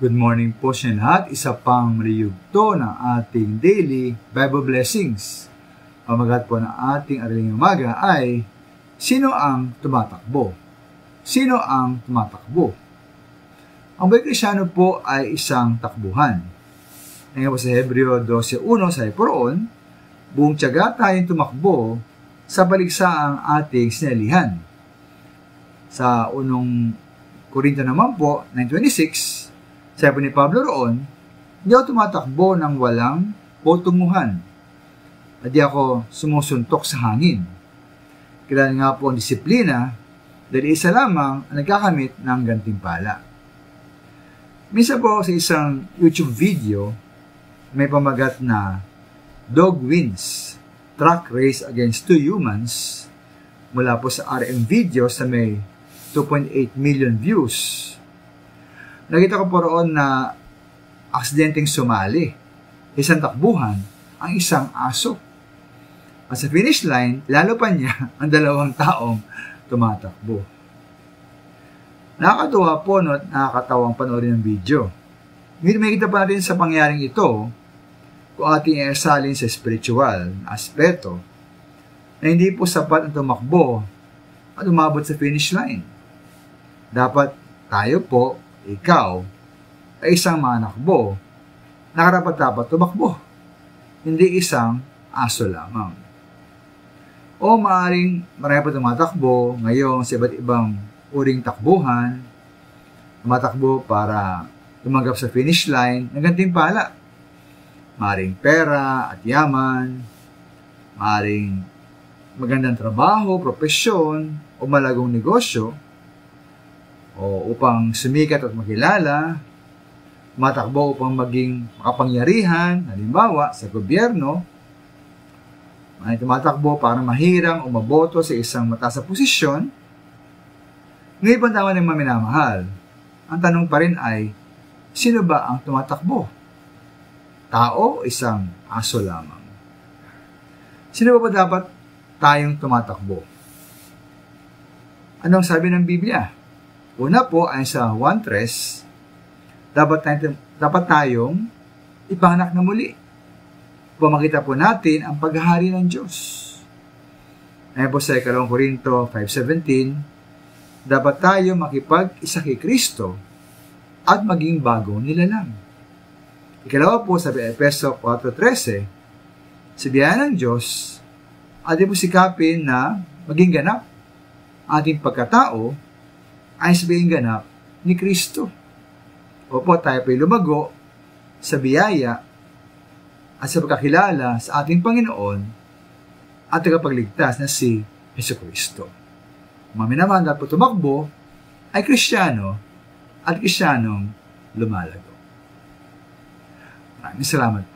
Good morning po sa lahat. Isa pang maliyugto ng ating daily Bible blessings. Pamagat po ng ating araling umaga ay, sino ang tumatakbo? Sino ang tumatakbo? Ang buhay Kristyano po ay isang takbuhan. Ngayon po sa Hebreo 12:1, sabi po roon, buong tiyaga tayong tumakbo sa baligsaang ating sinalihan. Sa unong Korinto naman po, 9:26, sabi ni Pablo roon, hindi ako tumatakbo ng walang potunguhan. At di ako sumusuntok sa hangin. Kailangan nga po ang disiplina dahil isa lamang ang nagkakamit ng gantimpala. Minsan po sa isang YouTube video, may pamagat na Dog Wins, Truck Race Against Two Humans, mula po sa RM video sa may 2.8 million views. Nakita ko po roon na aksidenteng sumali, isang takbuhan, ang isang aso. At sa finish line, lalo pa niya ang dalawang taong tumatakbo. Nakakatuwa po at nakakatawang panoorin ng video. May kita pa natin sa pangyaring ito kung ating iasalin sa spiritual na aspeto na hindi po sapat ang tumakbo at umabot sa finish line. Dapat tayo po, ikaw, ay isang manakbo na karapat-dapat tumakbo, hindi isang aso lamang. O maaaring marami pa tumatakbo ngayon sa iba't ibang uring takbuhan, tumatakbo para tumanggap sa finish line ng gantimpala. Maaaring pera at yaman, maaaring magandang trabaho, propesyon, o malagong negosyo, o upang sumikat at makilala, matakbo upang maging makapangyarihan, halimbawa sa gobyerno, may tumatakbo para mahirang o maboto sa isang mataas na posisyon. Ngayon pa naman ng maminamahal, ang tanong pa rin ay, sino ba ang tumatakbo? Tao o isang aso lamang? Sino ba dapat tayong tumatakbo? Anong sabi ng Biblia? Una po ay sa 1:3, dapat tayong ipanganak na muli. Makita po natin ang paghahari ng Diyos. Ayan po sa 2 Korinto 5:17, dapat tayo makipag-isa kay Kristo at maging bagong nilalang. Ikalawa po sa Efeso 4:13, sa biyaya ng Diyos, atin po sikapin na maging ganap ating pagkatao ay sabihin ganap ni Kristo. Opo, tayo po'y lumago sa biyaya at sa pagkakilala sa ating Panginoon at tagapagligtas na si Jesucristo. Maminamahal na po tumakbo ay Kristiyano at Kristiyanong lumalago. Maraming salamat.